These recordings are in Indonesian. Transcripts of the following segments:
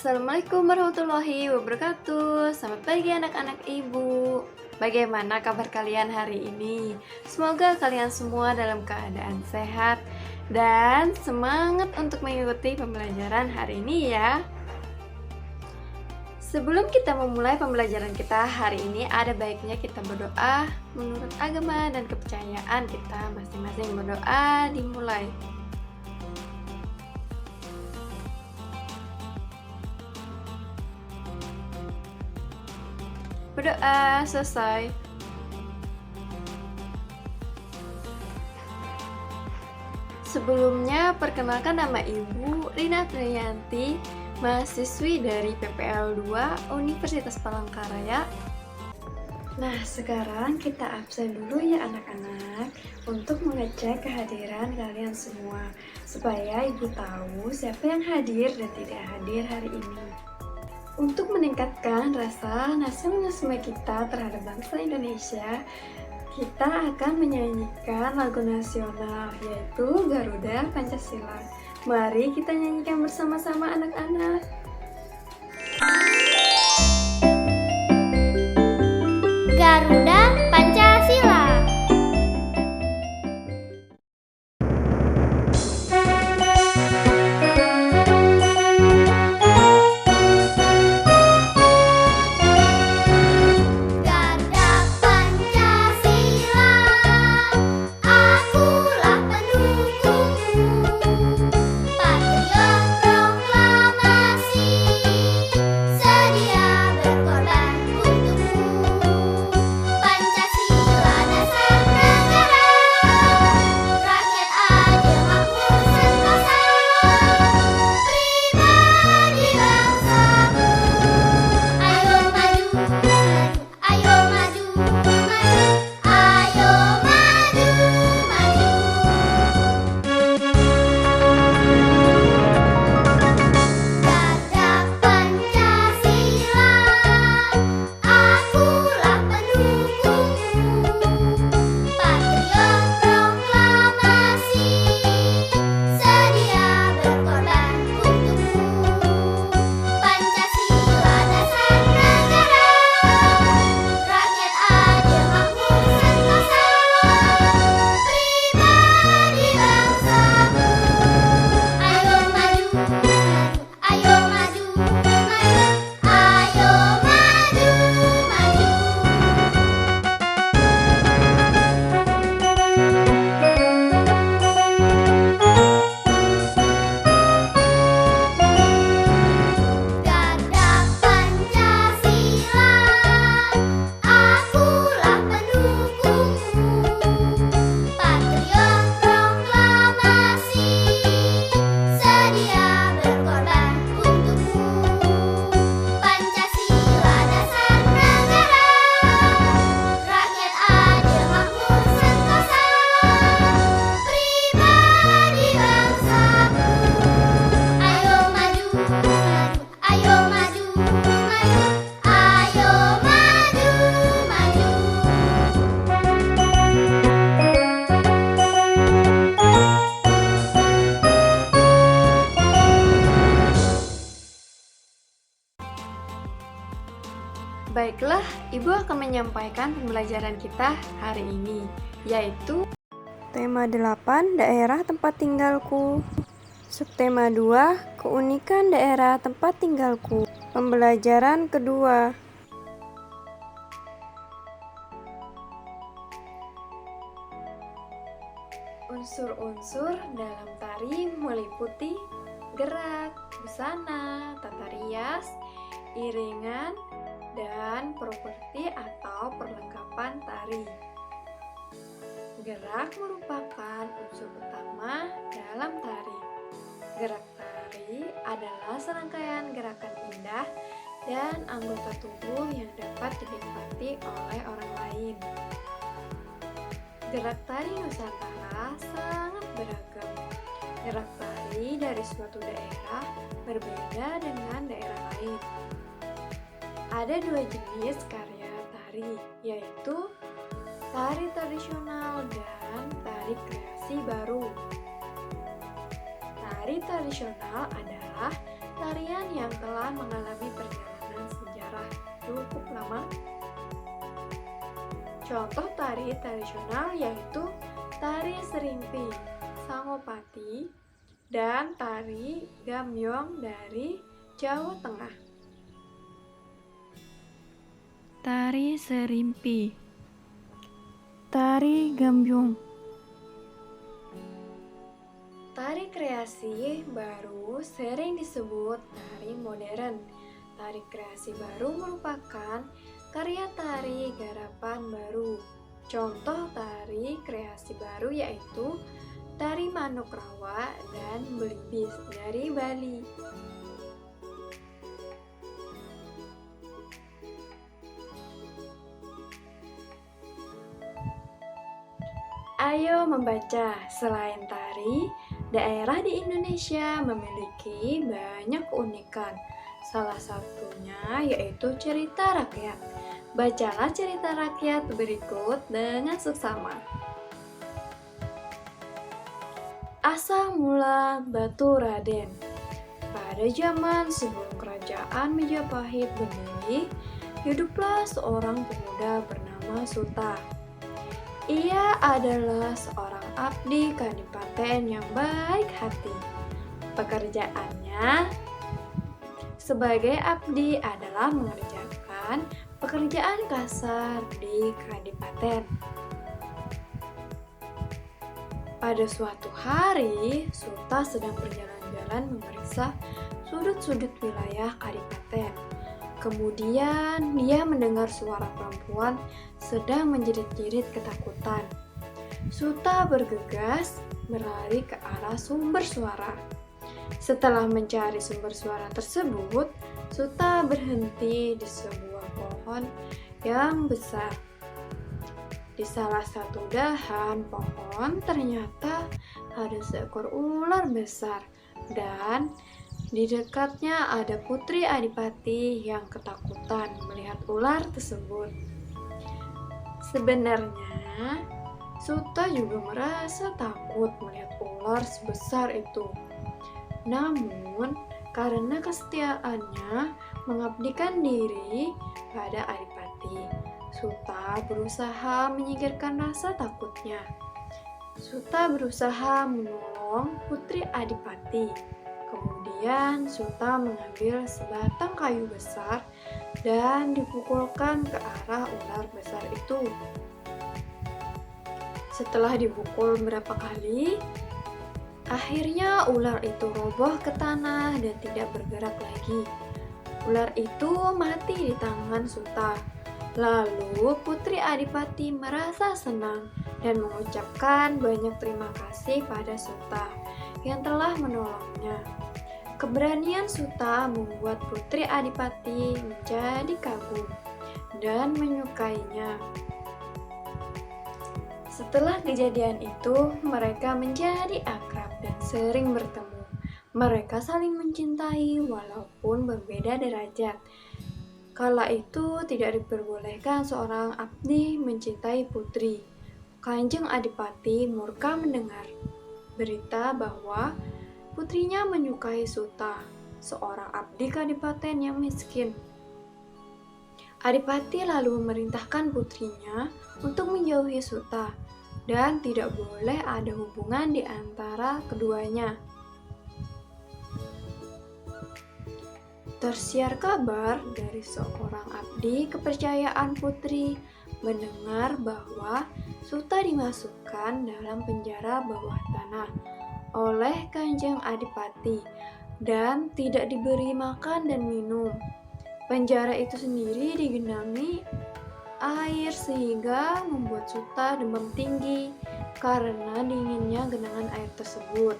Assalamualaikum warahmatullahi wabarakatuh. Selamat pagi anak-anak ibu. Bagaimana kabar kalian hari ini? Semoga kalian semua dalam keadaan sehat dan semangat untuk mengikuti pembelajaran hari ini ya. Sebelum kita memulai pembelajaran kita hari ini, ada baiknya kita berdoa menurut agama dan kepercayaan kita masing-masing. Berdoa dimulai. Berdoa selesai. Sebelumnya, perkenalkan nama Ibu Rina Priyanti, mahasiswi dari PPL 2 Universitas Palangkaraya. Nah, sekarang kita absen dulu ya anak-anak untuk mengecek kehadiran kalian semua, supaya Ibu tahu siapa yang hadir dan tidak hadir hari ini. Untuk meningkatkan rasa nasionalisme kita terhadap bangsa Indonesia, kita akan menyanyikan lagu nasional, yaitu Garuda Pancasila. Mari kita nyanyikan bersama-sama anak-anak. Garuda Pancasila. Baiklah, Ibu akan menyampaikan pembelajaran kita hari ini, yaitu tema 8, daerah tempat tinggalku. Subtema 2, keunikan daerah tempat tinggalku. Pembelajaran kedua. Unsur-unsur dalam tari meliputi gerak, busana, tata rias, iringan, dan properti atau perlengkapan tari. Gerak merupakan unsur utama dalam tari. Gerak tari adalah serangkaian gerakan indah dan anggota tubuh yang dapat dinikmati oleh orang lain. Gerak tari Nusantara sangat beragam. Gerak tari dari suatu daerah berbeda dengan daerah lain. Ada dua jenis karya tari, yaitu tari tradisional dan tari kreasi baru. Tari tradisional adalah tarian yang telah mengalami perjalanan sejarah cukup lama. Contoh tari tradisional yaitu tari Serimpi, Sangopati, dan tari Gambyong dari Jawa Tengah. Tari Serimpi, tari Gambyong. Tari kreasi baru sering disebut tari modern. Tari kreasi baru merupakan karya tari garapan baru. Contoh tari kreasi baru yaitu tari Manuk Rawa dan Belibis dari Bali. Ayo membaca. Selain tari, daerah di Indonesia memiliki banyak keunikan. Salah satunya yaitu cerita rakyat. Bacalah cerita rakyat berikut dengan seksama. Asal mula Batu Raden. Pada zaman sebelum kerajaan Majapahit berdiri, hiduplah seorang pemuda bernama Suta. Ia adalah seorang abdi kadipaten yang baik hati. Pekerjaannya sebagai abdi adalah mengerjakan pekerjaan kasar di kadipaten. Pada suatu hari, Suta sedang berjalan-jalan memeriksa sudut-sudut wilayah kadipaten. Kemudian dia mendengar suara perempuan sedang menjerit-jerit ketakutan. Suta bergegas berlari ke arah sumber suara. Setelah mencari sumber suara tersebut, Suta berhenti di sebuah pohon yang besar. Di salah satu dahan pohon ternyata ada seekor ular besar dan di dekatnya ada Putri Adipati yang ketakutan melihat ular tersebut. Sebenarnya, Suta juga merasa takut melihat ular sebesar itu. Namun, karena kesetiaannya mengabdikan diri pada Adipati, Suta berusaha menyingkirkan rasa takutnya. Suta berusaha menolong Putri Adipati. Kemudian Suta mengambil sebatang kayu besar dan dipukulkan ke arah ular besar itu. Setelah dipukul beberapa kali, akhirnya ular itu roboh ke tanah dan tidak bergerak lagi. Ular itu mati di tangan Suta. Lalu Putri Adipati merasa senang dan mengucapkan banyak terima kasih pada Suta yang telah menolongnya. Keberanian Suta membuat Putri Adipati menjadi kagum dan menyukainya. Setelah kejadian itu, mereka menjadi akrab dan sering bertemu. Mereka saling mencintai walaupun berbeda derajat. Kala itu tidak diperbolehkan seorang abdi mencintai putri. Kanjeng Adipati murka mendengar berita bahwa putrinya menyukai Suta, seorang abdi kadipaten yang miskin. Adipati lalu memerintahkan putrinya untuk menjauhi Suta dan tidak boleh ada hubungan di antara keduanya. Tersiar kabar dari seorang abdi kepercayaan putri mendengar bahwa Suta dimasukkan dalam penjara bawah tanah oleh Kanjeng Adipati dan tidak diberi makan dan minum. Penjara itu sendiri digenangi air sehingga membuat Suta demam tinggi karena dinginnya genangan air tersebut.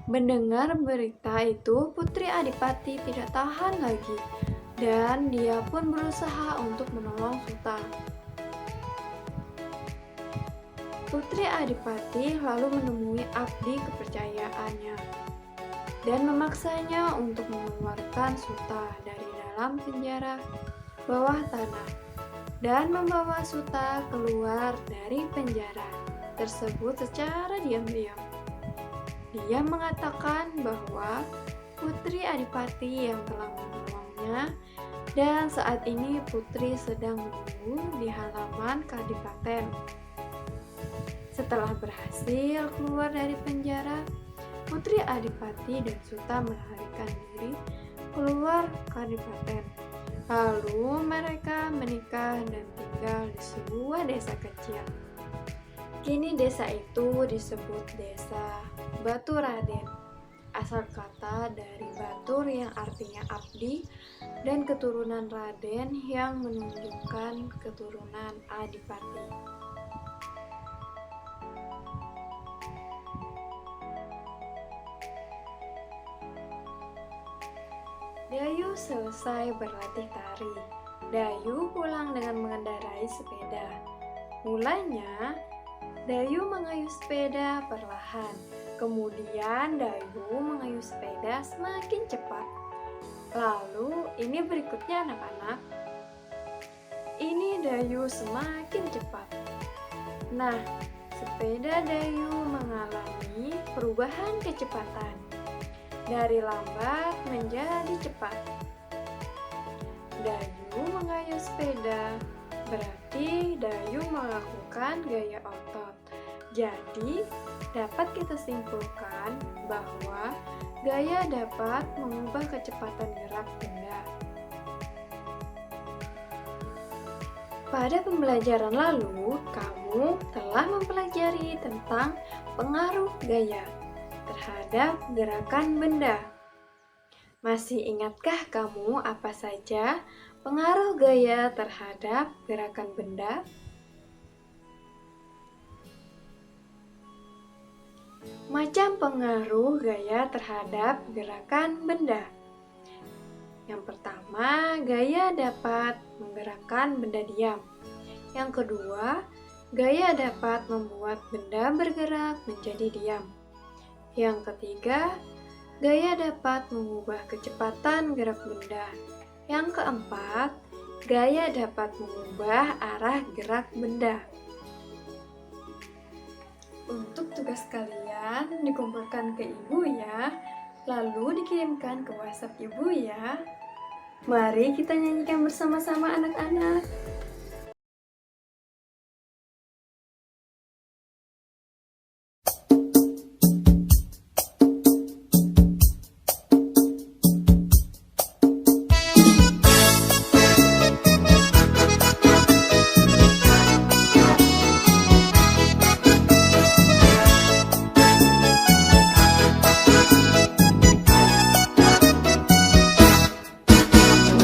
Mendengar berita itu, Putri Adipati tidak tahan lagi dan dia pun berusaha untuk menolong Suta. Putri Adipati lalu menemui abdi kepercayaannya dan memaksanya untuk mengeluarkan Suta dari dalam penjara bawah tanah dan membawa Suta keluar dari penjara tersebut secara diam-diam. Dia mengatakan bahwa Putri Adipati yang telah menolongnya, dan saat ini Putri sedang menunggu di halaman Kadipaten. Setelah berhasil keluar dari penjara, Putri Adipati dan Suta melarikan diri keluar Kadipaten. Lalu mereka menikah dan tinggal di sebuah desa kecil. Kini desa itu disebut Desa Batu Raden, asal kata dari batur yang artinya abdi dan keturunan Raden yang menunjukkan keturunan Adipati. Dayu selesai berlatih tari. Dayu pulang dengan mengendarai sepeda. Mulanya, Dayu mengayuh sepeda perlahan. Kemudian Dayu mengayuh sepeda semakin cepat. Lalu, ini berikutnya anak-anak. Ini Dayu semakin cepat. Nah, sepeda Dayu mengalami perubahan kecepatan. Dari lambat menjadi cepat. Dayu mengayuh sepeda, berarti Dayu melakukan gaya otot. Jadi, dapat kita simpulkan bahwa gaya dapat mengubah kecepatan gerak benda. Pada pembelajaran lalu, kamu telah mempelajari tentang pengaruh gaya terhadap gerakan benda. Masih ingatkah kamu apa saja pengaruh gaya terhadap gerakan benda? Macam pengaruh gaya terhadap gerakan benda. Yang pertama, gaya dapat menggerakkan benda diam. Yang kedua, gaya dapat membuat benda bergerak menjadi diam. Yang ketiga, gaya dapat mengubah kecepatan gerak benda. Yang keempat, gaya dapat mengubah arah gerak benda. Untuk tugas kalian dikumpulkan ke ibu ya, lalu dikirimkan ke WhatsApp ibu ya. Mari kita nyanyikan bersama-sama anak-anak.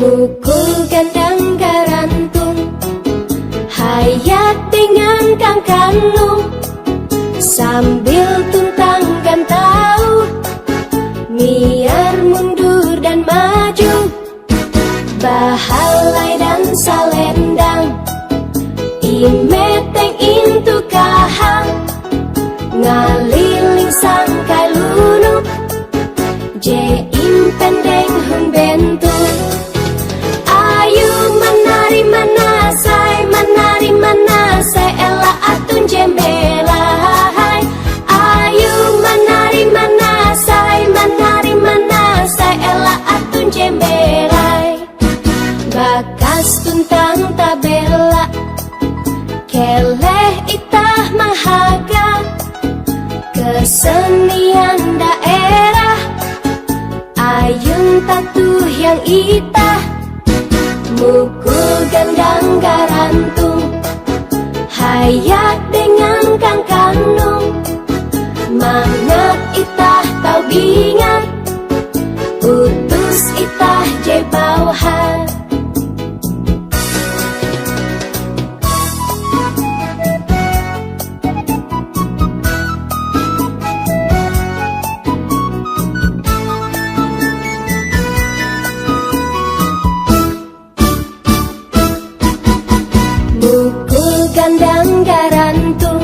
Mukul gandang garantung, hayat dengan kang kanung, sambil tuntang gantau, miar mundur dan maju, bahalai dan salendang, imeteng intu kahang, ngaliling sangkai lunuk, je impendeng hun bentuk. Manasai ela atun jembelai. Ayu menari manasai ela atun jembelai. Bakas tuntang tabela, keleh itah mahaga, kesenian daerah, ayun tatuh yang itah. Mukul gandang garantung, hayat dengan kang kanung, mangat itah tau bingat, utus itah je bauhan. Gandang garantung,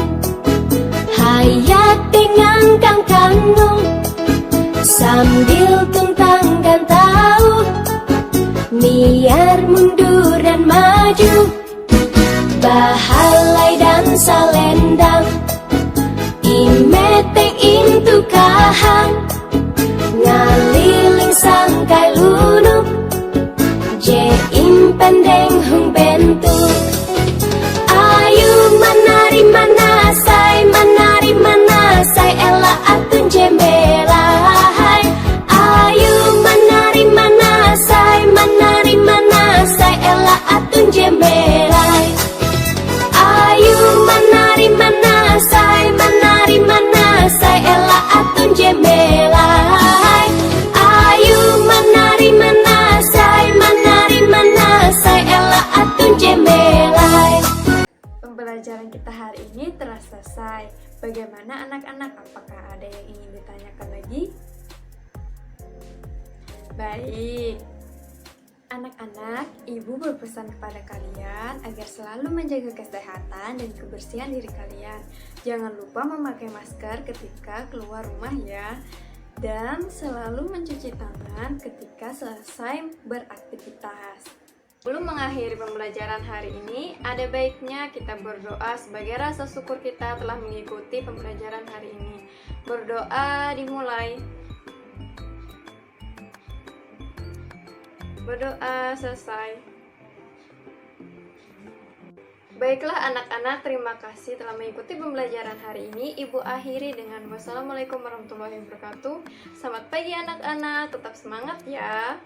hayat dengan kang kanung, sambil tuntang gantau, miar mundur dan maju, bahalai dan salendang, imeteng intu kahang, ngaliling gandeng hung bentuk. Ayu menari manasai ela atun jembelai. Ayu menari manasai ela atun jembelai. Ayu menari manasai ela atun jembelai. Ayu menari manasai ela atun jembelai. Pembelajaran kita hari ini telah selesai. Bagaimana anak-anak? Apakah ada yang ingin ditanyakan lagi? Baik. Anak-anak, ibu berpesan kepada kalian agar selalu menjaga kesehatan dan kebersihan diri kalian. Jangan lupa memakai masker ketika keluar rumah ya. Dan selalu mencuci tangan ketika selesai beraktivitas. Sebelum mengakhiri pembelajaran hari ini, ada baiknya kita berdoa sebagai rasa syukur kita telah mengikuti pembelajaran hari ini. Berdoa dimulai. Berdoa selesai. Baiklah anak-anak, terima kasih telah mengikuti pembelajaran hari ini. Ibu akhiri dengan wassalamualaikum warahmatullahi wabarakatuh. Selamat pagi anak-anak, tetap semangat ya.